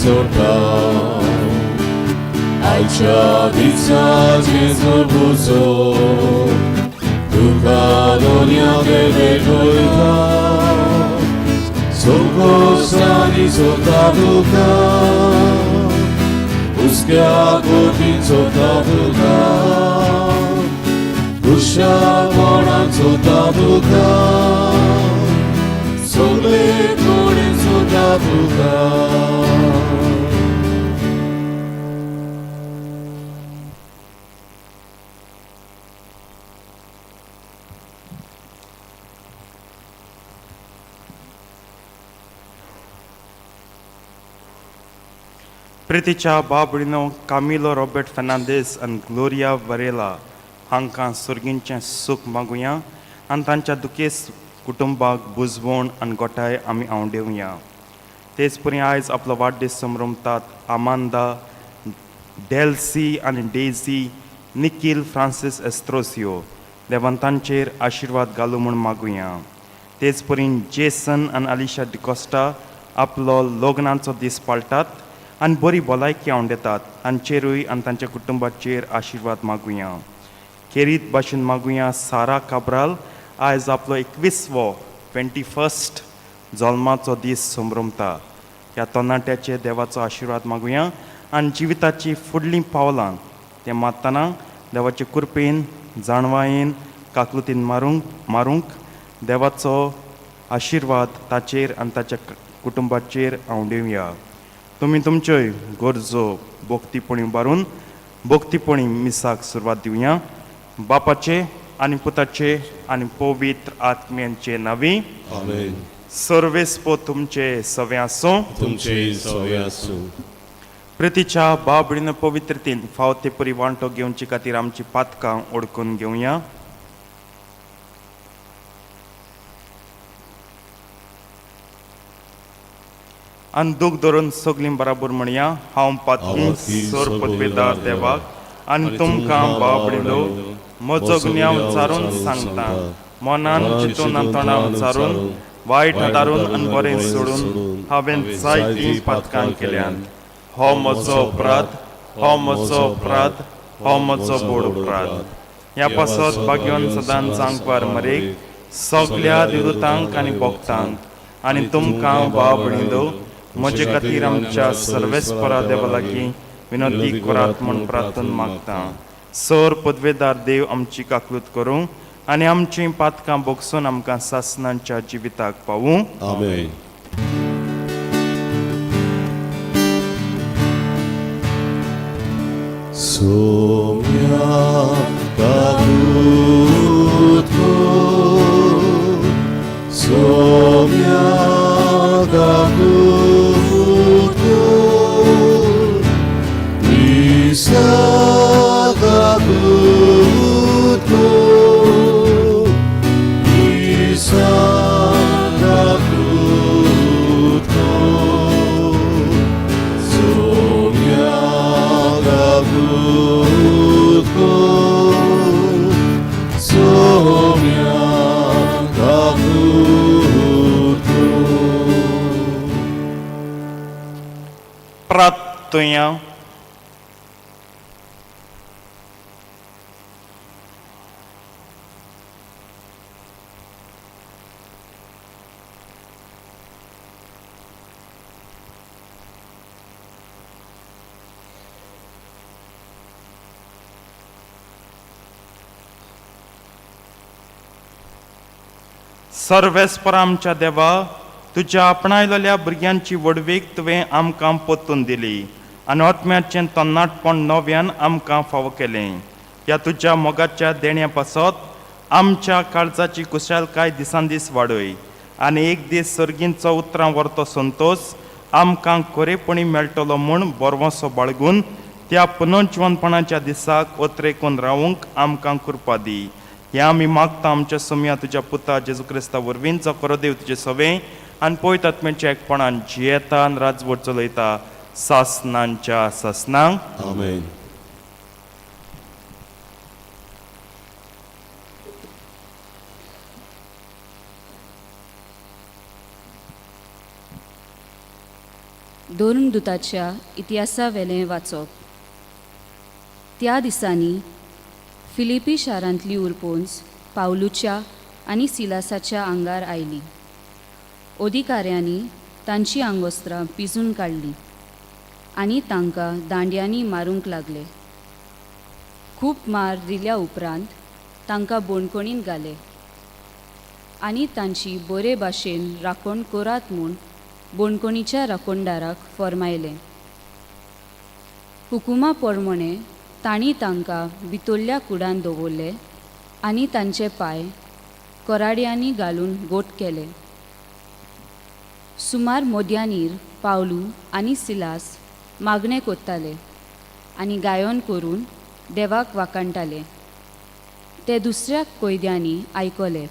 Zorka Aicia Dizza Gesù Buzo Duca Donia Deve Goita Soko Sani Sota Duca Uskea Kotin Sota Duca Dusha Boran Sota Duca Sogle Korin Sota Duca प्रीतीच्या बाबडीनो कामिलो Robert Fernandes आनी Gloria वरेला हांकां सुर्गींचें सूख मागुया आनी तांच्या दुखेस कुटुंबाक बुजवण आनी गोठाय आमी आवंडेवया. तेच परी आयज आपलो वाडदीस संभ्रमतात आमांदा, डेल्सी आनी डेझी, निखील फ्रांसीस एस्त्रोसियो देवान तांचेर आशिर्वाद घालूं म्हूण मागुया. तेच परीन जेसन आनी अलिशा डिकोस्टा आपलो लग्नाचो दीस पाळटात आनी बरी भलायकी आवंडेतात. तांचेरूय आनी तांच्या कुटुंबाचेर आशिर्वाद मागुया. खेरीत भाशेन मागुया सारा काब्राल आयज आपलो 21 जल्माचो दीस संभ्रमता. ह्या तरणाट्याचे देवाचो आशिर्वाद मागुया आनी जिविताची फुडलीं पावलां तें मारतना देवाचे कृपेन जाणवायेन काकलुतीन मारूंक देवाचो आशिर्वाद ताचेर आनी ताच्या कुटुंबाचेर आवंडेवया. तुमी तुमच्योय गरजो भोक्तीपणी उबारून भोक्तीपणी मिसाक सुरवात दिवया. बापाचे आनी पुताचे आनी पवित्र आत्म्यांचे नांवी आमेन. सर्वेस्पो तुमचे सवे आसूं. तुमचे सवे आसूं. प्रितीच्या बाबडीन पवित्रतेन फावते परी वांटो घेवचे खातीर आमची पातकां ओळखून घेवया. आनी दूख धरून सगलीं बराबर म्हणया. हांव पातकी सोर पदवेदार देवाक आनी तुमकां बाबडिलो म्हजो गुन्यांव विचारून सांगता. मनान चिंतून आनी तोंडान विचारून वायट हातारून आनी बरें सोडून हांवें जायतीं पातकां केल्यात. हो म्हजो अपराध, हो म्हजो अपराध, हो म्हजो बोड अपराध. ह्या पासत भाग्योन सदांच सांगपार मरेक सगल्या दिवतांक आनी भोगतांक आनी तुमकां बाबडिलो म्हजे खातीर आमच्या सर्वेस्परा देवा लागीं विनंती करात म्हूण प्रार्थना मागता. सर पदवेदार देव आमची काकलूत करूं आनी आमचीं पातकां भोगसून आमकां सासणांच्या जिविताक पावूं. आमेन. सोम्या काकलूत कर, सोम्या काकलूत कर, ईसा काकलूत कर, ईसा काकलूत कर, सोम्या काकलूत कर, सोम्या काकलूत प्रार्थया. सर्वेस्पर आमच्या देवा, तुज्या आपणायलेल्या भुरग्यांची वडवीक तुवें आमकां पोत्तून दिली आनी आत्म्याचें तन्नाटपण नव्यान आमकां फावो केलें. ह्या तुज्या मोगाच्या देण्या पासत आमच्या काळजाची कुशालकाय दिसान दीस वाडय आनी एक दीस सर्गींचो उतरां व्हरतो संतोश आमकां खरेपणी मेळटलो म्हूण बोरवोसो बाळगून त्या पुनर्जीवनपणाच्या दिसाक ओत्रेकून रावूंक आमकां कृपा दी. हें आमी मागता आमच्या सुम्या तुज्या पुता जेजू क्रिस्ता वरवीं जो खरो देव तुजे सवे आनी पवित्र आत्म्याच्या एकपणान जियेता आनी राजवट चलयता सासनांच्या सासनांक. आमेन. दोर्नदूताच्या इतिहासा वेलें वाचप. त्या दिसांनी फिलिपी शारांतली उरपोंच पावलूच्या आनी सिलासाच्या आंगार आयली. अधिकाऱ्यांनी तांची आंगोस्त्रां पिजून काडलीं आनी तांकां दांड्यांनी मारूंक लागले. खूब मार दिल्या उपरांत तांकां बोणकोणीन घाले आनी तांची बरे भाशेन राखण करात म्हूण बोणकोणीच्या राखणदाराक फर्मायलें. हुकुमा प्रमाणे तांणी तांकां भितरल्या कुडान दवरले आनी तांचे पांय कोराड्यांनी घालून गोट केले. सुमार मोद्यांनीर पावलू आनी सिलास मागणें कोत्ताले आनी गायोन करून देवाक वाकाणटाले. ते दुसऱ्या कैद्यांनी आयकले.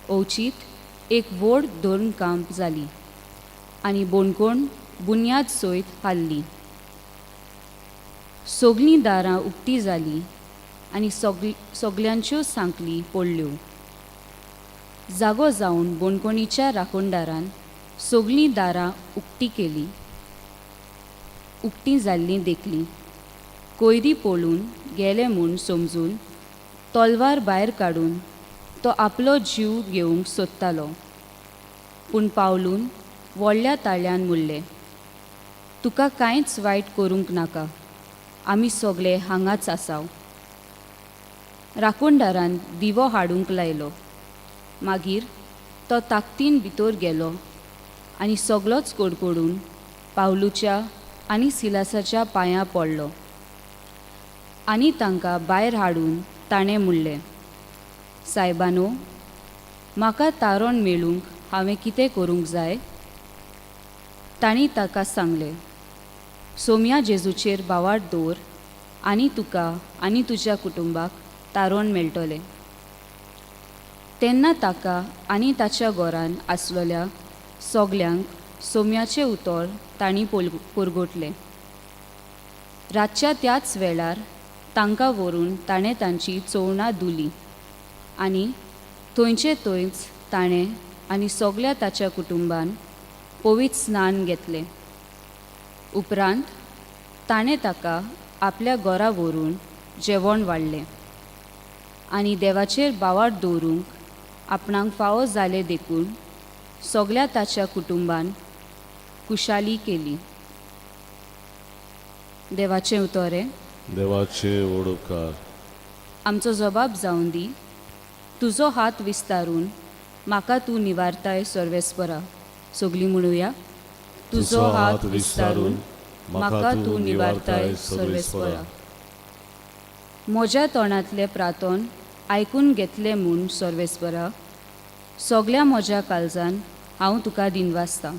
ओचित एक व्हड दोर्न कांप जाली आनी बोणकोण बुन्याद सयत हाल्ली. सगळीं दारां उक्तीं जालीं आनी सगल्यांच्यो सांकली पडल्यो. जागो जावन बोणकोणीच्या राखणदारान सगळीं दारां उक्तीं केलीं. उक्तीं जाल्लीं देखलीं. कैदी पळून गेले म्हूण समजून तलवार भायर काडून तो आपलो जीव घेवंक सोदतालो. पूण पावलून व्हडल्या ताळ्यान म्हणलें, तुका कांयच वायट करूंक नाका, आमी सगळे हांगाच आसाव. राखणदारान दिवो हाडूंक लायलो. मागीर तो ताकतीन भितर गेलो आनी सगळोच कडकडून पावलूच्या आनी सिलासाच्या पांयां पडलो. आनी तांकां भायर हाडून ताणें म्हणलें, सायबानो, म्हाका तारण मेळूंक हांवें कितें करूंक जाय? तांणी ताका सांगलें, सोम्या जेजूचेर बावाट दवर आनी तुका आनी तुज्या कुटुंबाक तारण मेळटलें. तेन्ना ताका आनी ताच्या घरान आसलेल्या सगल्यांक सोम्याचें उतर तांणी परगटलें. रातच्या त्याच वेळार तांकां व्हरून ताणें तांची चोवणां धुलीं आनी थंयचे थंयच ताणें आनी सगल्या ताच्या कुटुंबान पवित्र स्नान घेतलें. उपरांत ताणें ताका आपल्या घरा व्हरून जेवण वाडलें आनी देवाचेर बावाट दवरूंक आपणाक फावो जालें देखून सगल्या ताच्या कुटुंबान कुशाली केली. देवाचें उतोरें. देवाचे ओडकार. आमचो जबाब जावन दी. तुजो हात विस्तारून म्हाका तूं निवारताय सर्वेस्परा. सगलीं म्हणुया. तुजो हात विस्तारून म्हाका तूं निवारताय सर्वेस्परा. म्हज्या तोंडांतले प्रार्थन आयकून घेतले म्हूण सर्वेस्परा. सगल्या म्हज्या काळजान हांव तुका दिनवासतां.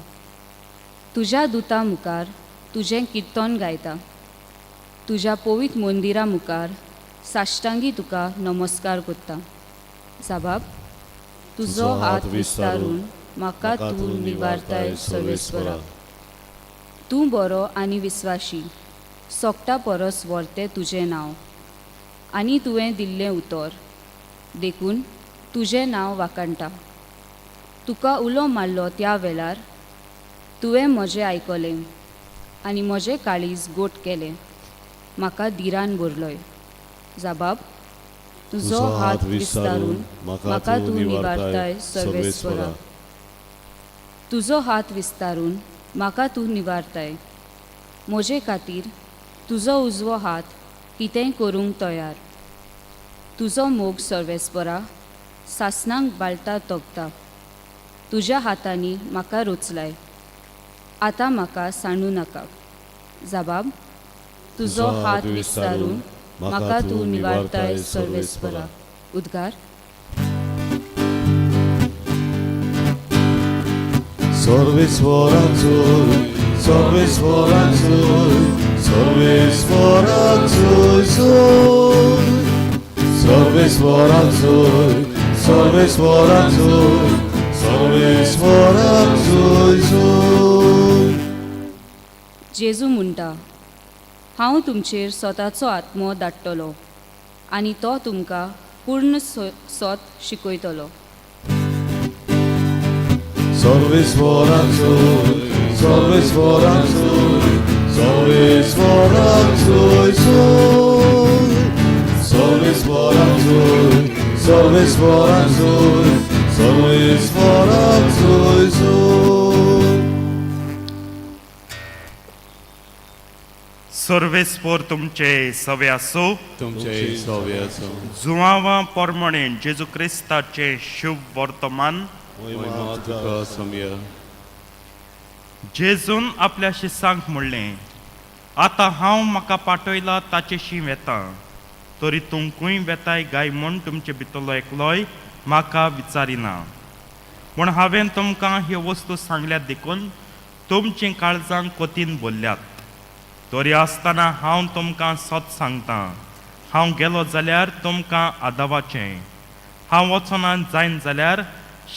तुज्या दुता मुखार तुजें किर्तन गायता. तुज्या पवित्र मंदिरा मुखार साश्टांगी तुका नमस्कार करता. जबाब. तुजो हात विस्तारून म्हाका तूं निवारताय सर्वेस्परा. तूं बरो आनी विस्वाशी. सोगटा परस व्हरतें तुजें नांव आनी तुवें दिल्लें उतर देखून तुजें नांव वाकाणटा. तुका उलो मारलो त्या वेळार तुवें म्हजें आयकलें आनी म्हजें काळीज गोट केलें. म्हाका धीरान भरलोय. जबाब. तुजो हात विस्तारून म्हाका तूं निवारताय सर्वेस्परा. तुजो हात विस्तारून म्हाका तूं निवारताय. म्हजे खातीर तुजो उजवो हात कितेंय करूंक तयार. तुजो मोग सर्वेस्परा सासणांक बाळटा तोगता. तुज्या हातांनी म्हाका रोचलाय. आतां म्हाका सांडू नाका. जबाब. तुजो हात विस्तारून म्हाका तूं निवारताय सर्वेस्परा. उद्गार. सर्वेस्वराचो, सर्वेस्वराचो, सर्वेस्वराचो, सर्वेस्वराचो, सर्वेस्वराचो, सर्वेस्वराचो. जेजू म्हणटा, हांव तुमचेर स्वताचो आत्मो धाडटलो आनी तो तुमकां पूर्ण सोत शिकयतलो. सर्वेस्वराचो, सर्वेश्वरांचोय सर्वेश्वरांचोय सोय सर्वेश्वरांचोय सर्वेश्वरांचोय सर्वेश्वरांचोय सोय सर्वेस्पोर तुमचे सवे आसो तुमचे सव्य आसूं जुवावा पोरमणे जेजू क्रिस्ताचे शुभ वर्तमान महिमा तुका सम्य जेजून आपल्या शिसांक म्हणलें आतां हांव म्हाका पाठयला ताचेशी वेता तरी तुमकूय वेताय गाय म्हूण तुमचे भितरलो एकलोय म्हाका विचारिना पूण हांवें तुमकां ह्यो वस्तू सांगल्यात देखून तुमची काळजां कोतीन भरल्यात तरी आसतना हांव तुमकां सत सांगता हांव गेलो जाल्यार तुमकां आदावाचें हांव वचना जायन जाल्यार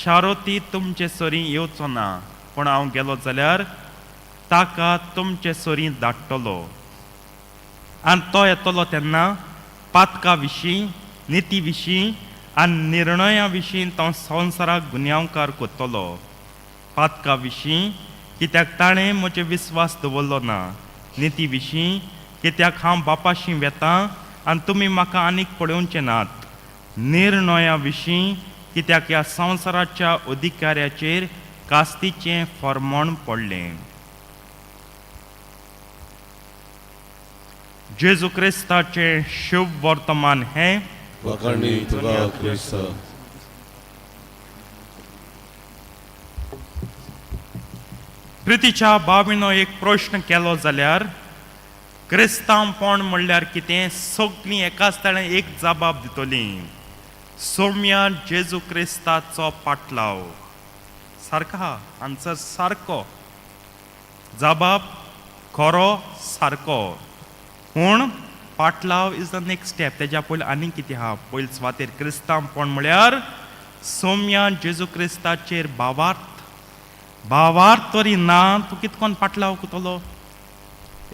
शारोती तुमचे सोरी येवचो ना पूण हांव गेलो जाल्यार ताका तुमचे सोरी धाडटलो आनी तो येतलो तेन्ना पातका विशीं निती विशीं आनी निर्णया विशीं तो संवसाराक गुन्यांवकार करतलो पातका विशीं कित्याक ताणें म्हजे विस्वास दवरलो ना निती विशीं कित्याक हांव बापाशी वेतां आनी तुमी म्हाका आनीक पळोवचे नात निर्णया विशीं कित्याक ह्या संवसाराच्या अधिकाऱ्याचेर कास्तीचें फर्मोण पडलें जेजू क्रिस्ताचें शुभ वर्तमान हें वखणी तुका क्रिस्त प्रितीच्या बाबीनो एक प्रश्न केलो जाल्यार क्रिस्तांवपण म्हणल्यार कितें सगळीं एकाच तळें एक जबाब दितलीं सौम्या जेजू क्रिस्ताचो पाटलाव सारको हा आन्सर सारको जबाब खरो सारको पूण पाटलाव इज द नेक्स्ट स्टेप तेज्या पयलीं आनीक कितें आहा पयले सुवातेर क्रिस्तांवपण म्हळ्यार सौम्या जेजू क्रिस्ताचेर भावार्थ तरी ना तूं कितकोन पाटलाव करतलो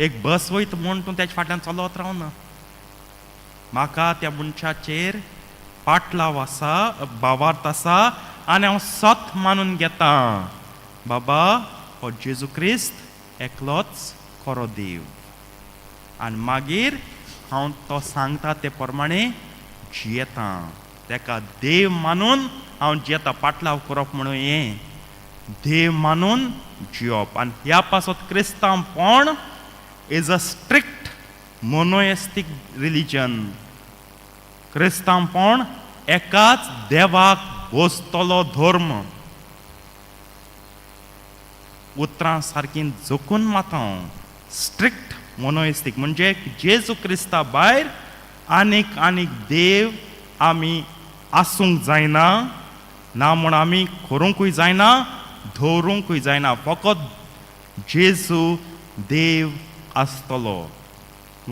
एक बस वयता म्हूण तूं तेज्या फाटल्यान चलत रावना म्हाका त्या मनशाचेर पाटलाव आसा भावार्थ आसा आनी हांव सत मानून घेता बाबा हो जेजू क्रिस्त एकलोच खरो देव आनी मागीर हांव तो सांगता ते प्रमाणे जियेता तेका देव मानून हांव जियेता पाटलाव करप म्हणून हें देव मानून जियोप आनी ह्या पासत क्रिस्तांवपण इज अ स्ट्रिक्ट मोनोएस्टीक रिलीजन क्रिस्तांवपण एकाच देवाक भोसतलो धर्म उतरां सारकीं जोखून मातां स्ट्रिक्ट मोनोएस्टीक म्हणजे जेजू क्रिस्ता भायर आनीक देव आमी आसूंक जायना ना म्हूण आमी करूंकूय जायना धरूंकूय जायना फकत जेजू देव आसतलो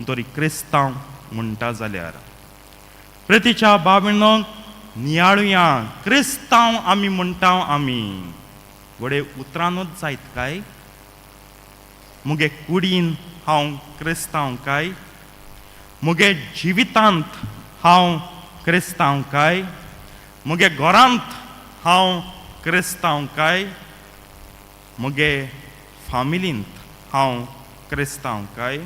तरी क्रिस्तांव म्हणटा जाल्यार प्रितीच्या बाबीनो नियाळुया क्रिस्तांव आमी म्हणटा आमी घोडे उतरांनूच जायत काय मुगे कुडीन हांव क्रिस्तांव काय मुगे जिवितांत हांव क्रिस्तांव काय मुगे घरांत हांव क्रिस्तांव काय मुगे फामिलींत हांव क्रिस्तांव काय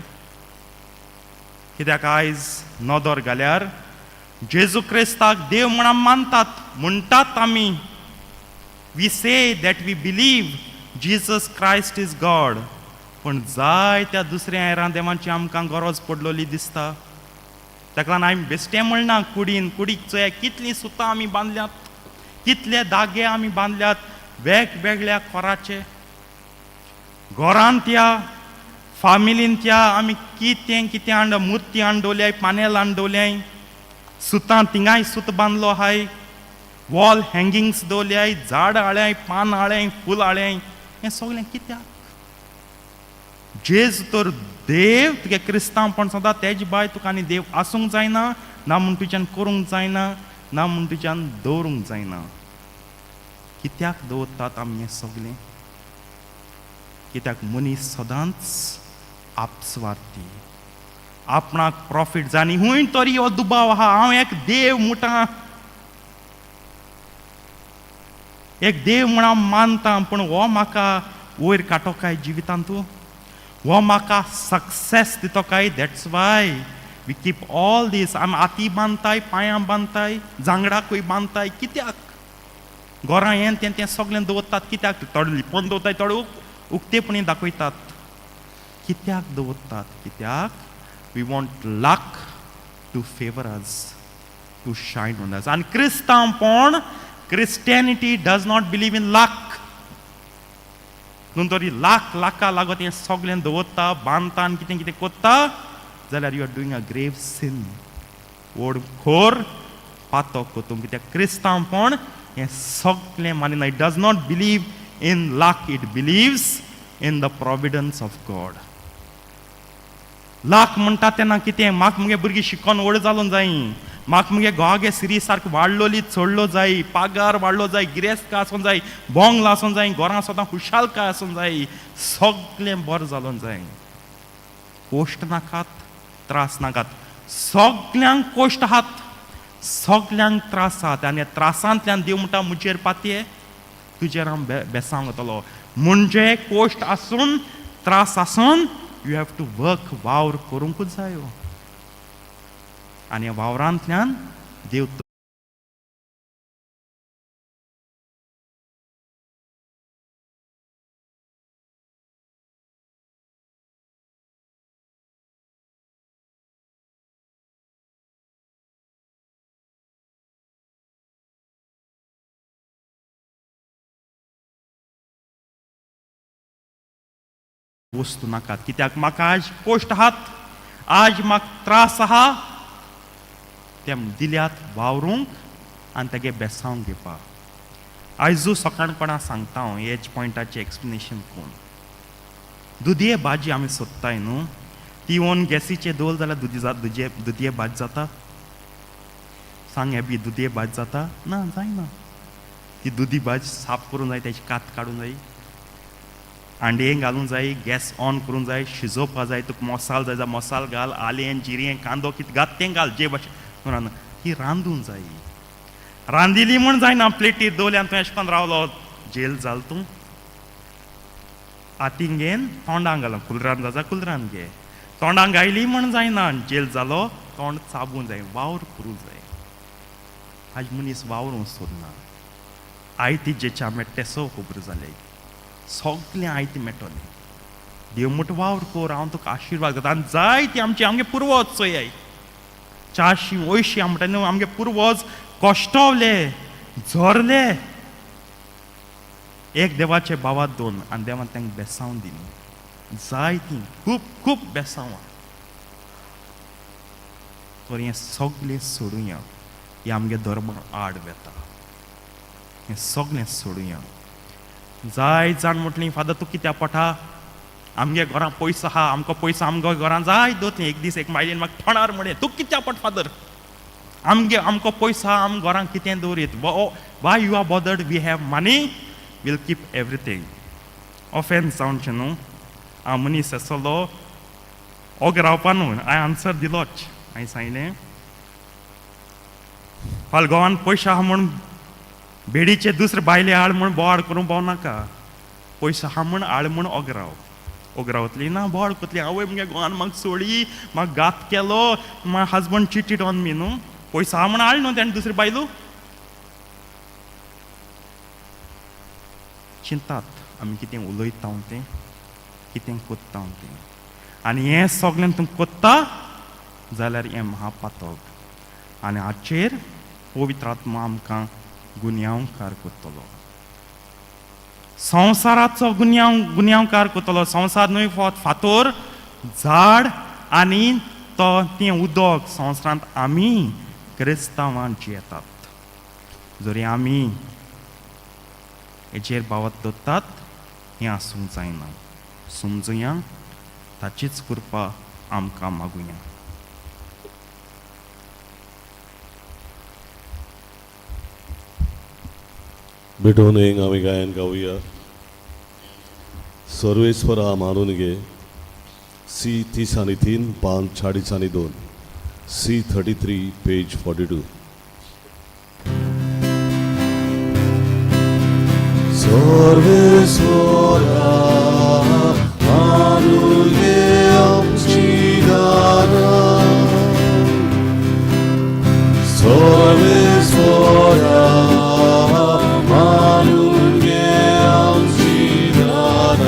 कित्याक आयज नदर घाल्यार जेजू क्रिस्ताक देव म्हणून मानतात म्हणटात आमी we say that we believe Jesus Christ is God पूण जाय त्या दुसऱ्या हेरां देवांची आमकां गरज पडलोली दिसता ताका लागून हांवें बेश्टें म्हणना कुडीक चोया कितलीं सुतां आमी बांदल्यात कितले दागे आमी बांदल्यात वेगवेगळ्या कोराचे घरांत या फामिलींत या आमी कितें मुर्ती हांडोवल्याय पानेल हांडोवल्याय सुतां थिंगाय सूत बांदलो आहाय वॉल हँगिंग्स दवरल्याय झाड हाळ्याय पान हाळ्याय फूल हाळ्याय हें सगळें कित्याक जेज तर देव तुगे क्रिस्तांवपण सदां तेज भायर तुका आनी देव आसूंक जायना ना म्हूण तुज्यान करूंक जायना ना म्हूण तुज्यान दवरूंक जायना कित्याक दवरतात आमी हें सगळें कित्याक मनीस सदांच आपस्वार्थी आपणाक प्रॉफीट जानी हूंय तरी हो दुबाव आहा हांव एक देव मुटां एक देव म्हणून मानता पूण हो म्हाका वयर काटो काय जिवितांत तूं वो म्हाका सक्सेस दितो काय that's why we keep all these आमी हाती बांदताय पांयां बांदताय जांगडाकूय बांदताय कित्याक घरां हें तें सगळें दवरतात कित्याक थोडे लिपोवन दवरताय थोडे उक्तेपणी दाखयतात कित्याक दवरतात कित्याक we want luck to favour us to shine on us आनी क्रिस्तांवपण Christianity does not believe in luck न्हू तरी लाका लागोन हें सगळें दवरता बांदता आनी कितें कितें कोत्ता जाल्यार you R doing a grave scene व्हड खोर पातक कोतूंक कित्याक क्रिस्तांवपण हें सगळें मानिना it does not believe in luck it believes in the providence of God luck म्हणटा तेन्ना कितें म्हाका मुगे भुरगीं शिकोन व्हड जालों जाय म्हाका मुगे घोवागे सिरी सारको वाडलोली चडलो जाय पागार वाडलो जाय गिरेस्त आसूं जाय बोंगला आसूं जाय घरां सदां खुशालकाय आसूं जाय सगळें बरें जालों जाय कोश्ट नाकात त्रास नाकात सगळ्यांक कोश्ट आहात सगळ्यांक त्रास आहात आनी ह्या त्रासांतल्यान देव म्हणटा मुजेर पातये तुजेर हांव बेसांव घेतलो म्हणजे कोश्ट आसून त्रास आसून यू हॅव टू वर्क वावर करूंकूच जायो आनी ह्या वावरांतल्यान देव वस्तू नाकात कित्याक म्हाका आज कोश्ट आहात आज म्हाका त्रास आहा तें दिल्यात वावरूंक आनी तेगे बेसांव घेवपाक आयजू सकाळ कोणा सांगता हांव हेच पॉयंटाचें एक्सप्लेनेशन कोण दुदये भाजी आमी सोदताय न्हू ती ओन गॅसीचेर दवरल जाल्यार दुदये भाजी जाता सांग हे बी दुदये भाजी जाता ना जायना ती दुदी भाजी साफ करूंक जाय तेची कात काडूंक जाय अंडें घालूंक जाय गॅस ऑन करूंक जाय शिजोवपाक जाय तुका मसाल जाय जाल्यार मसाल घाल आलें जिरें कांदो कितें घात तें घाल जे भाशेन ही रांदूंक जाय रांदिली म्हण जायना प्लेटीर दवरली आनी तूं अशें करून रावलो जेल जाल तूं हातीन घेन तोंडाक घाल कुलरान जाता कुलरान घे तोंडाक गायली म्हण जायना जेल जालो तोंड चाबूंक जाय वावर करूंक जाय आज मनीस वावरूंक सोदना आयती जेचे आमी टेसो खबर जाले सगळें आयती मेळटलें देव म्हणटा वावर कोर हांव तुका आशिर्वाद करता आनी जाय ती आमगे पुर्वज चोयाय 480 म्हणटा न्हू आमगे पुर्वज कोश्टवले झोरले एक देवाचे भावात दोन आनी देवान तांकां बेसांव दिली जाय ती खूब खूब बेसांवां तर हें सगळें सोडुया हें आमगे धर्मा आड वेता हें सगळें सोडुया जाय जाण म्हटली फादर तूं कित्या पडटा आमगे घरां पयसो आहा आमकां पयसो आमगे घरां जाय दोतलें एक दीस एक बायलेन म्हाका थोणार म्हणे तूं कित्या पड फादर आमकां पयसो आहा आमी घरां कितें दवरीत why you are bothered we have money will keep everything offence जावचें न्हू हांव मनीस आसलो ओग रावपा न्हू हांवें आन्सर दिलोच हांवें सांगलें फाल्यां गोवान पयशे आहा म्हूण बेडीचे दुसरे बायले हाड म्हूण बोवाड करूंक पावनाका पयसो आहा म्हूण हाड म्हूण ओगरावतली ना बोवाड कोतली आवय मुगे गोवान म्हाका सोडी म्हाका घात केलो माय हजबंड चिटीड ऑन मी न्हू पयसो आहा म्हूण हाड न्हू तेणें दुसरी बायलो चिंतात आमी कितें उलयता तें कितें कोत्ता तें आनी हें सगळें तूं कोत्ता जाल्यार हें महापातक आनी हाचेर पवित्र आत्मा आमकां गुन्यांवकार करतलो संवसाराचो गुन्यांवकार करतलो संवसार न्हय फातोर झाड आनी तो तें उदक संवसारांत आमी क्रिस्तांवां जियेतात जरी आमी हेचेर बावत दवरतात हें आसूंक जायना समजुया ताचीच कृपा आमकां मागुया बिठोन एक आमी गायन गावया सर्वेश्वरा मानून घे C303 पान 42 C33 पेज 42 सर्वेश्वरा 마누게 엄지가나 설레소라 마누게 엄지가나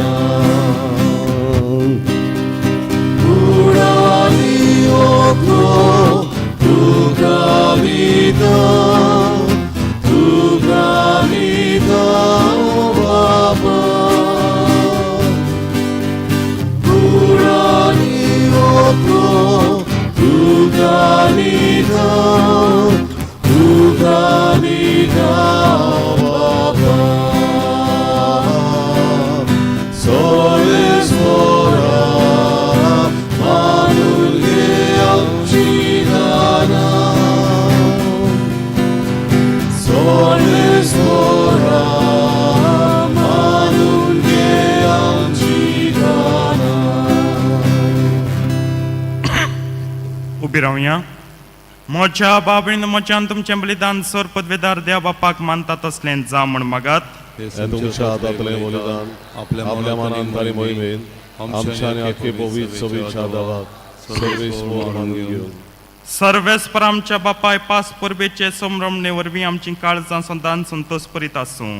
불안이 없고 두가리다 바바 불안이 없고 두가리다 바바 설레소라 마누게 엄지가나 설레소라 마누게 엄지가나. उभी राहूया. मोच्या बाबळीन मोच्यान तुमचें बलिदान सोर पदवेदार देवा बापाक मानतात असलें जा म्हण मागात. हे तुमच्या हातातले बलिदान आपल्या मनांत आणि मोहिमेन आमच्या आणि आखे पवित्र सभेच्या दारात सर्वेस्वर मानून घेऊन सर्वेस्पर आमच्या बापाय पास परबेचे संभ्रमणे वरवीं आमची काळजां सदांच संतोष करीत आसूं.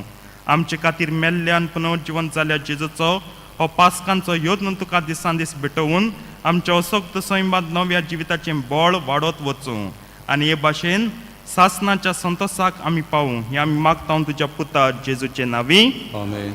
आमचे खातीर मेल्ल्यान पुनर्जीवन जाल्ल्या जेजूचो हो पास्कांचो योद्न तुका दिसान दीस भेटवून आमच्या असोक्त सैमात नव्या जिविताचें बळ वाडत वचूं आनी हे भाशेन सासनाच्या संतोषाक आमी पावूं हें आमी मागता तुज्या पुता जेजूचे नांवी. आमेन.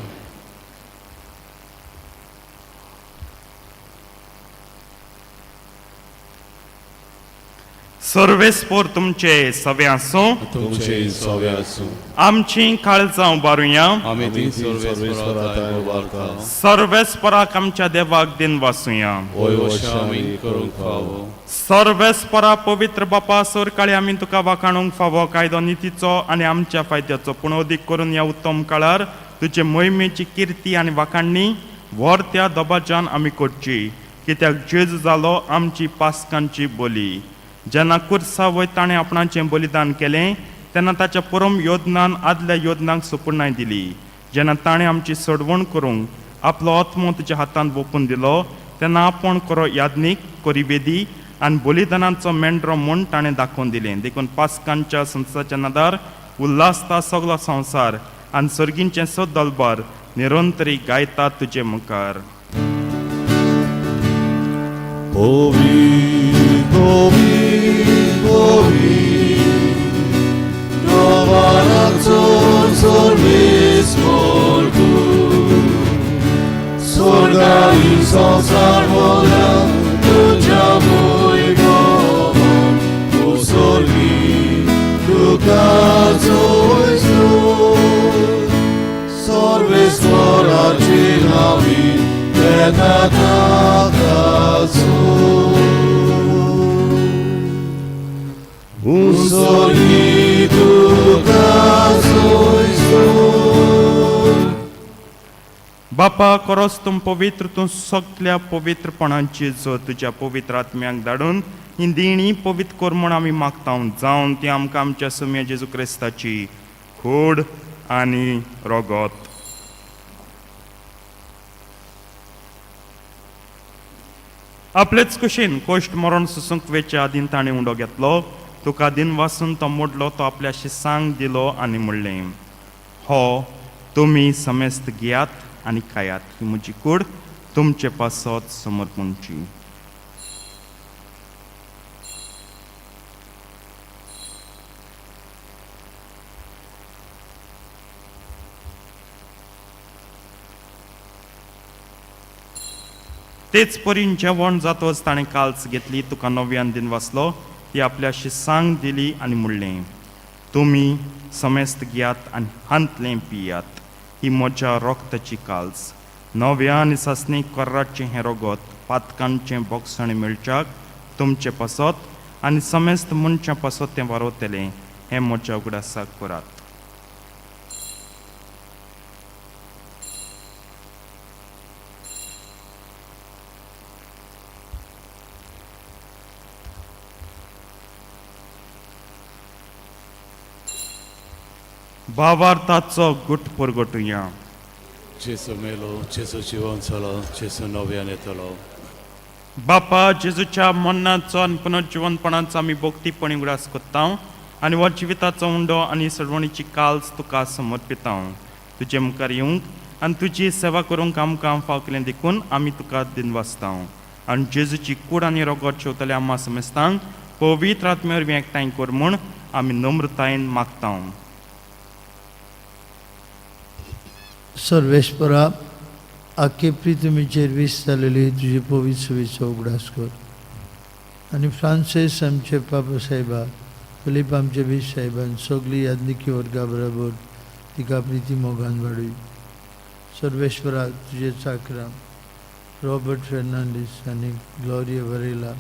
सर्वेस्पर तुमचे सवे आसूं. तुमचे सवे आसूं. आमची काळजां उबारुया. आमी ती सर्वेस्पराताय उबारता. सर्वेस्पराक आमच्या देवाक दिन वासुया. होय वर्षा आमी करूंक फावो. सर्वेस्परा पवित्र बापा सरकाळी आमी तुका वाखाणूंक फावो कायदो नितीचो आनी आमच्या फायद्याचो पूण अदीक करून ह्या उत्तम काळार तुजे मोहिमेची किर्ती आनी वाखाणणी व्हर त्या दबाज्यान आमी करची कित्याक जेजू जालो आमची पास्कांची बोली. जेन्ना कुर्सा वय ताणें आपणाचें बलिदान केलें तेन्ना ताच्या परम योजनान आदल्या योजनांक सुपुर्णाय दिली. जेन्ना ताणें आमची सोडवण करूंक आपलो आत्मो तुज्या हातांत ओपून दिलो तेन्ना आपण करो याज्ञीक कोरिबेदी आनी बलिदानाचो मेंढरो म्हूण ताणें दाखोवन दिलें. देखून पास्कांच्या संसाच्या नादार उल्हासता सगलो संवसार आनी सर्गींचें सद दलबार निरंतरी गायतात तुजे मुखार. Sorgai संसार बोला तुझ्या मोहिमेन उसळली तुका जोयसो सर्वेस्वराची नावी तेका ताकासो उसळली तुका जोयसो. बापा करोस तुम पवित्र तूं सगल्या पवित्रपणांची जो तुज्या पवित्र आत्म्याक धाडून ही देणी पवित्र कर म्हूण आमी मागता जावन ती आमकां आमच्या सुम्या जेजू क्रिस्ताची खूड आनी रगत. आपलेच कुशीन कोश्ट मरण सुसूंक वेचे आदीन ताणें उंडो घेतलो. तुका दिन वासून तो मोडलो तो आपल्या शिसांक दिलो आनी म्हणलें हो तुमी समेस्त घेयात आनी खायात ही म्हजी कूड तुमचे पासत समर्पणची. तेच परीन जेवण जातच ताणें काल्स घेतली तुका नव्यान दिन वाचलो ती आपल्या शिसांक दिली आनी म्हणलें तुमी समेस्त घेयात आनी हांतलें पियात ही म्हज्या रोगताची काल्स. नव्या आनी सासणीक कर्राचें हें रगत पातकांचें बोगसणें मेळच्याक तुमचें पासत आनी समेस्त मनशां पासत तें वारोतलें हें म्हज्या उगडासाक करात. भावार्थाचो गुट परगटुया. जेसू मेलो जेसू जिवन जालो जेसू नव्यान येतलो बापा जेजूच्या मरणाचो आनी पुनर्जिवनपणाचो आमी भोगतीपणी उगडास कोत्ता आनी हो जिविताचो उंडो आनी सडवणीची काल्स तुका समर्पिता तुजे मुखार येवंक आनी तुजी सेवा करूंक आमकां फाव केलें देखून आमी तुका दिनवासता आनी जेजूची कूड आनी रोगोट शेवतले आम्हा समेस्तांक पवित्र आत्मे वरवीं एकठांय कर म्हूण आमी नम्रतायेन मागता सर्वेश्वरा आख्खे प्रितुमीचेर वीस जालेली तुजी पवित्र सुवेचो उगडास कर आनी फ्रांसीस आमचे पापा साहेबा फिलीप आमचे वीस साहेबान सगळी यादनिकी वर्गा बरोबर तिका प्रिती मोगान वाडय सर्वेश्वरा तुजे चाकरां रॉबर्ट फेर्नांडीस आनी ग्लोरिया वरेला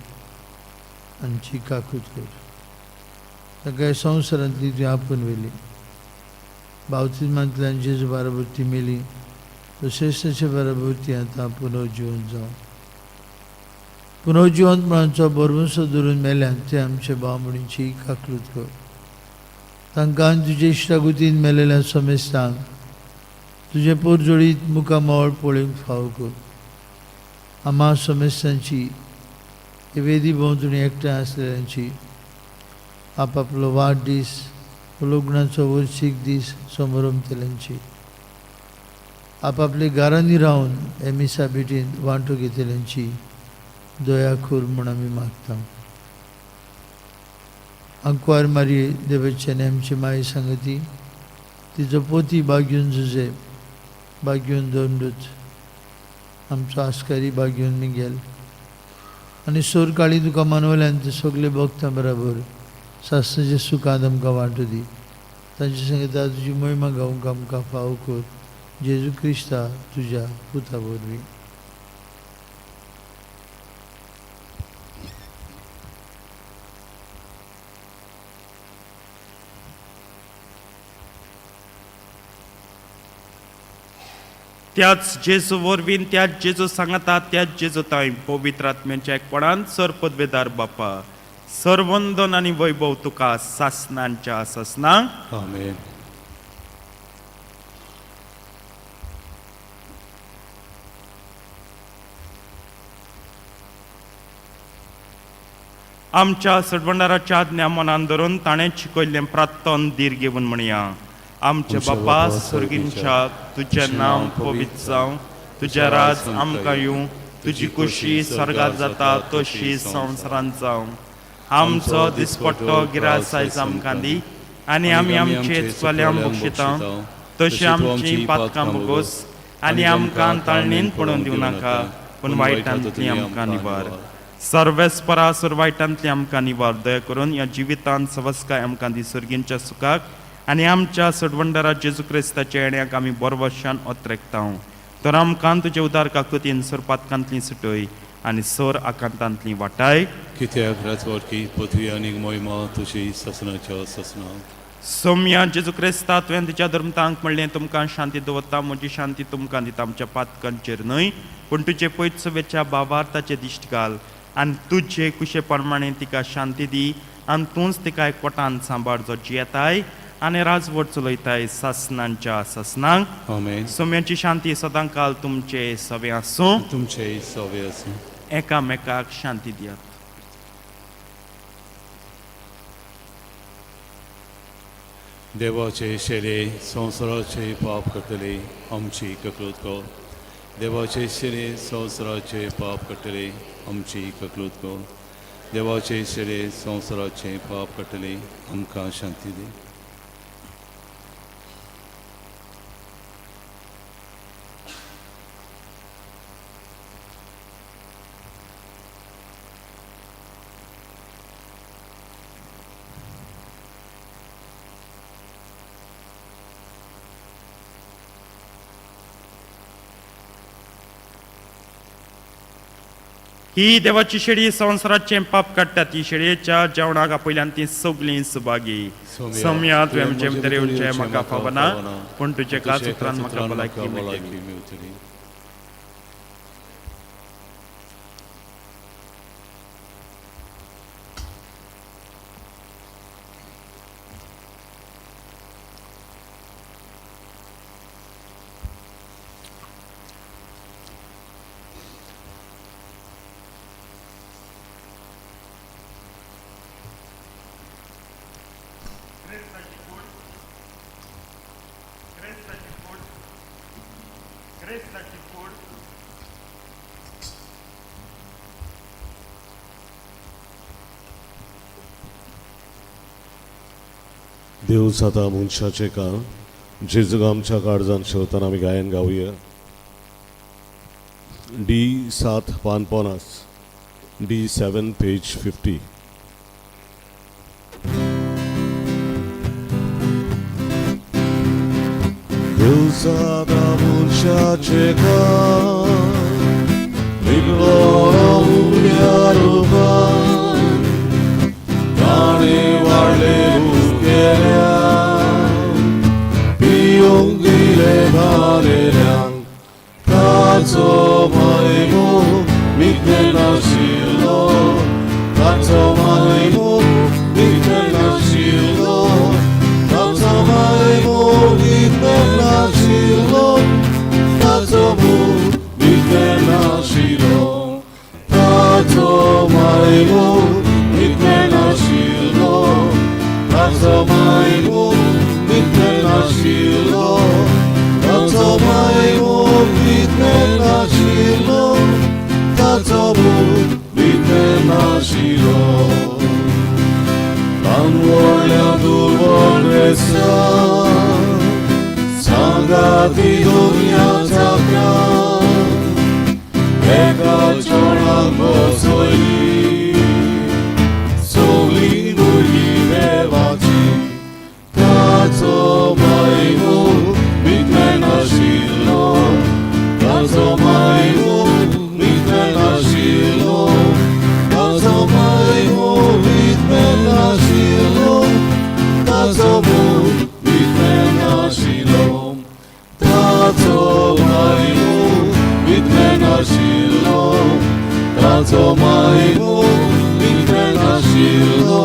हांची काकूट कर ताका संवसारांतली तुवें आपूण व्हेली बावतिजमांतल्यान जेजू बरोबर ती मेली तशेंच ताचे बरोबर ती आतां पुनर्जिवन जावं पुनर्जिवनपणाचो बरवंसो धरून मेल्यान ते आमचे बामणीची काकलूत कर तांकां तुजे इश्टागुतीन मेलेल्या समेस्तांक तुजे पोरजोळीत मुखामोळ पळोवंक फाव कर आम्हा समेस्तांची वेदी भोंवतणी एकठांय आसलेल्यांची आपापलो वाडदीस लग्नाचो वर्शीक दीस समारंभ केल्यांची आपापल्या घरांनी रावन हे मिसा बेटीन वांटो घेतल्यांची दया कर म्हूण आमी मागता आंकवार मारये देवाचे नेमची माय सांगती तिचो पोती बाग्यून झुजे बाग्यून दोंडूच आमचो आस्कारी बाग्यून मिगेल आनी सोर काळी तुका मानवल्यान ते सगळे भक्तां बरोबर सासणाच्या सुखांत आमकां वांटो दी तांचे संगीता तुजी महिमा गावंक आमकां फाव कर जेजू क्रिस्ता तुज्या पुता वरवीं त्याच जेजू वरवीं त्याच जेजू सांगता त्याच जेजू ताई पवित्र आत्म्याच्या एकपणान सर पदवेदार बापा सर्वंदन आनी वैभव तुका सासनांच्या सासनांक आमेन आमच्या सडवंडाराच्या आज्ञा मनान धरून ताणें शिकयल्लें प्रार्थन धीर घेवन म्हणया आमचे बापा स्वर्गींच्या तुजें नांव पवित्र जावं तुजें राज आमकां येवं तुजी खुशी स्वर्गांत जाता तशी संवसारांत जावं आमचो दिसपट्टो गिरास आयज आमकां दी आनी आमी आमचे चुकल्यांक बक्षिता तशी आमची पातकां बगोस आनी आमकां ताळणेन पडून दिवं नाका पूण वायटांतली आमकां निवार सर्वेस्परा वायटांतली आमकां निवार दया करून ह्या जिवितांत सवस्काय आमकां दी सर्गींच्या सुखाक आनी आमच्या सडवंडरा जेजू क्रिस्ताच्या येण्याक आमी बरवशान ओत्रेकता तर आमकां तुजे उदार काकुतीन सर पातकांतली सुटय आनी सर आकांतांतली वाटाय कित्याक राजवटकी पृथ्वी आनी मोहिमा तुजी ससनाच्या ससना सौम्या जेजू क्रिस्ता तुवें तुज्या धर्मतांक म्हणलें तुमकां शांती दवरता म्हजी शांती तुमकां दिता आमच्या पातकांचेर न्हय पूण तुजे पयत सवेच्या भावार्थाचे दिश्ट घाल आनी तुजे कुशे प्रमाणे तिका शांती दी आनी तूंच तिका एकवटान सांबाळ जो जियेताय आनी राजवट चलयताय सासनांच्या सासनांक आमेन सौम्याची शांती सदां काल तुमचे सवे आसूं तुमचे सवे आसूं एकामेकाक शांती दियात देवाचे शेरे संवसाराचे पाप करतले आमची ककलूत कर देवाचे शेरे संवसाराचे पाप करतले आमची ककलूत कर देवाचे शेरे संवसाराचे पाप करतले आमकां शांती दी ही देवाची शेळी संवसाराचे पाप काडटा ती शेळयेच्या जेवणाक आपयल्यान ती सगळीं सुभागी सौम्या तुवें आमचे भितर येवचें म्हाका फावना पूण तुजे काच उतरान म्हाका भलायकी मेळटली देव जाता मनशाचे काम जेजूक आमच्या काळजान शेवताना आमी गायन गावया D7 D7 पेज 50 देव जाता मनशाचे काम ताणे वाडले पियोंगिले भालेल्यांक ताचो महिमो मिटे नाशिल्लो ताचो महिमो मिटे नाशिल्लो ताचो महिमो मिटे नाशिल्लो ताचो मिटे नाशिल्लो ताचो महिमो मिटे नाशिल्लो ताचो महिमो मिटे नाशिल्लो ताचो महिमो मिटे नाशिल्लो ताचो मिटे नाशिल्लो व्हडल्या दुर्वळेसा सांगाती दुनिया जाता एका चोणाक बसयली सगळी भुरगीं देवाची ताचो महिमो मिटे नाशिल्लो ताचो महिमो मिटे नाशिल्लो ताचो महिमो मिटे नाशिल्लो ताचो मिटे नाशिल्लो ताचो महिमो मिटे नाशिल्लो ताचो महिमो मिटे नाशिल्लो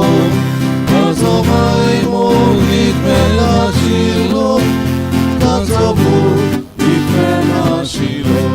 ताचो महिमो मिटे नाशिल्लो ताचो मिटे नाशिल्लो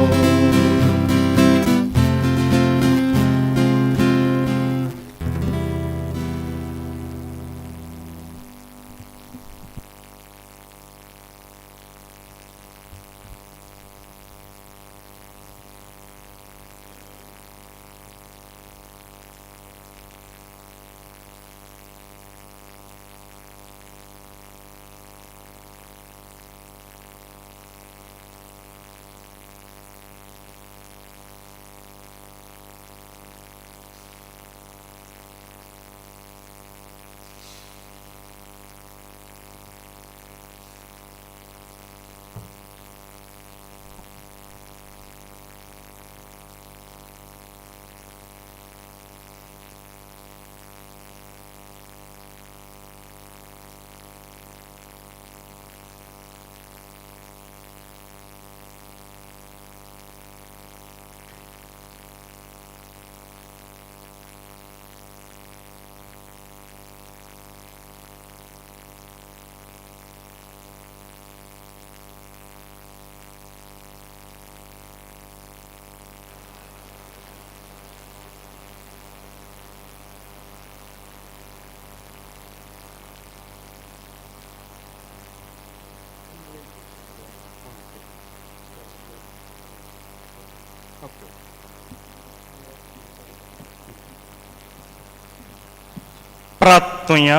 प्रार्थुया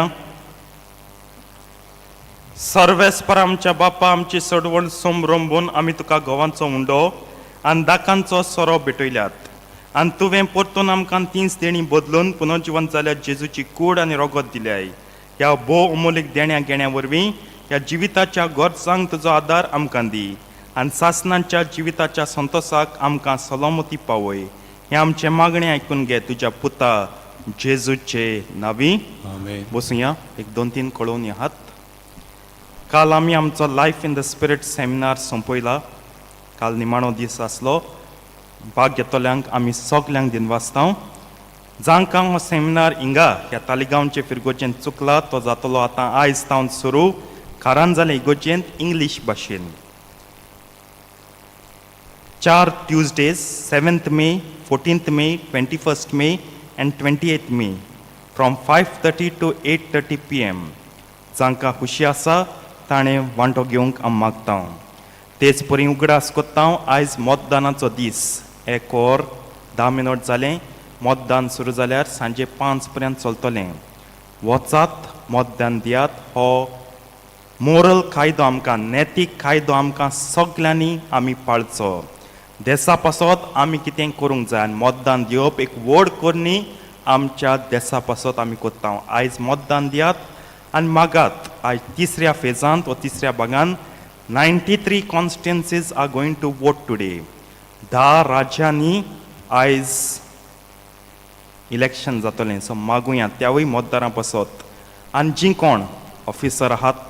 सर्वेस्पर आमच्या बापा आमची सडवण सोमरंबून आमी तुका घोवांचो उंडो आनी दाकांचो सोरो भेटयल्यात आनी तुवें परतून आमकां तींच देणी बदलून पुनर्जीवन जाल्या जेजूची कूड आनी रोगत दिल्याय ह्या भोव अमोलीक देण्या घेण्या वरवीं ह्या जिविताच्या गरजांक तुजो आदार आमकां दी आनी सासणांच्या जिविताच्या संतोशाक आमकां सलामती पावय हें आमचें मागणें आयकून घे तुज्या पुता जेजूचे नावी आमेन. बसूया एक 2-3 कळोवन आहात काल आमी आमचो life in the spirit seminar संपयला काल निमाणो दीस आसलो भाग घेतल्यांक आमी सगल्यांक दिनवासतां जांकां हो सेमिनार हिंगा ह्या तालिगांवचे फिरगोचेन चुकला तो जातलो आतां आयज तावन सुरू कारांजाले इगोचेंत इंग्लीश भाशेन 4 Tuesdays 7th May 14th May 21st May and 28th May from 5:30 to 8:30 p.m. जांकां खुशी आसा ताणें वांटो घेवंक हांव मागता. तेच परी उगडास कोत्ता आयज मतदानाचो दीस. 1 वर 10 मिनट जालें. मतदान सुरू जाल्यार सांजे 5 पर्यंत चलतलें. वचात, मतदान दियात. हो मोरल कायदो आमकां, नैतीक कायदो आमकां सगल्यांनी आमी पाळचो. देशा पासत आमी कितें करूंक जाय. मतदान दिवप एक व्हड कोरणी आमच्या देशा पासत आमी कोत्ता. आयज मतदान दियात आनी मागात. आयज तिसऱ्या फेजांत वा तिसऱ्या भागांत 93 constituencies are going to vote today. 10 राज्यांनी आयज इलेक्शन जातलें. सो मागुया त्यावय मतदारां पासत. आनी जीं कोण ऑफिसर आहात,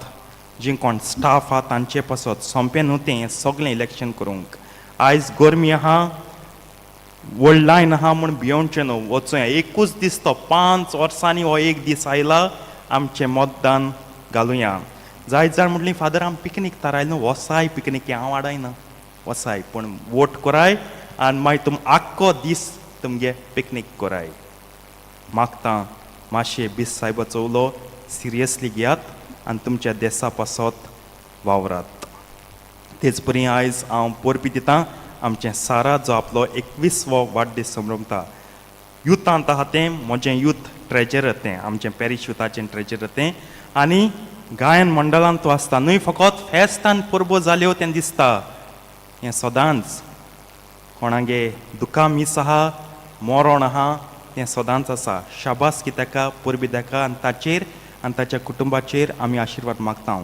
जीं कोण स्टाफ आहा तांचे पासत सोंपें न्हू तें सगळें इलेक्शन करूंक. आयज गरमी आहा, व्हड लायन आहा म्हूण भियोवचें न्हू. वचूया. एकूच दीस तो 5 वर्सांनी हो एक दीस आयला. आमचें मतदान घालुया. जायत जाण म्हटलीं फादर आमी पिकनीक थारायलें न्हू. वसाय पिकनीक, हांव वाडायना. वसाय पूण वोट कोराय आनी मागीर तुम आख्खो दीस तुमगे पिकनीक कोराय. मागता मातशें बीस सायबाचो उलो सिरियसली घेयात आनी तुमच्या देशा पासत वावरात. तेच परी आयज हांव पोरपी दितां आमचें सारा जो आपलो 21वो वाडदीस समरमता. युथांत आहा तें म्हजें यूथ ट्रेजर तें, आमचें पॅरीश युथाचें ट्रेजर तें. आनी गायन मंडळांत तूं आसता न्हय फकत फेस्तान परबो जाल्यो तें दिसता. हें सदांच कोणागे दुकां मीस आहा, मरण आहा तें सदांच आसा. शाबासकी ताका, परबी ताका आनी ताचेर आनी ताच्या कुटुंबाचेर आमी आशिर्वाद मागता.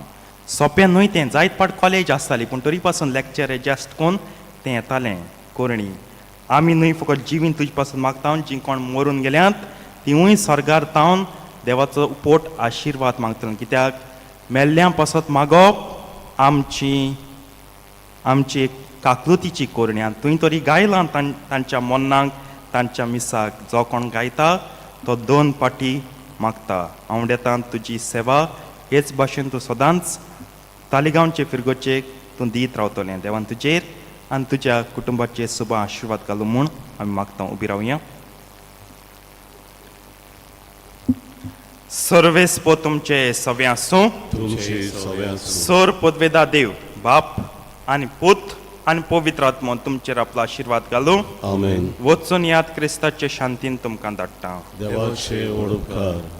सोंपें न्हय तें. जायत पाट कॉलेज आसताली पूण तरी पासून लॅक्चर एडजस्ट करून तें येतालें कोरणी. आमी न्हय फकत जिवीन तुजे पासून मागता. जीं कोण मरून गेल्यांत तिवूय स्वर्गार तावन देवाचो उपोट आशिर्वाद मागतलो. कित्याक मेल्ल्यां पासत मागप आमची काकृतीची कोरणी. आनी तुवें तरी गायलां तांच्या मन्नाक, तांच्या मिसाक. जो कोण गायता तो 2 पाटी मागता. हांव देतां तुजी सेवा हेच भाशेन तूं सदांच तालिगांवचे फिरगोचेक तूं दीत रावतलें. देवान तुजेर आनी तुज्या कुटुंबाचेर सुभ आशिर्वाद घालूं म्हूण आमी मागता. उबी रावया. सर्वेस्पो तुमचे सवे आसूं. तुमचे सवे आसूं. सोर पदवेदा देव बाप आनी पूत आनी पवित्र आत्मो तुमचेर आपलो आशिर्वाद घालूं. आमेन. वचून याद क्रिस्ताचे शांतीन तुमकां धाडटा. देवाचे ओडूपकार.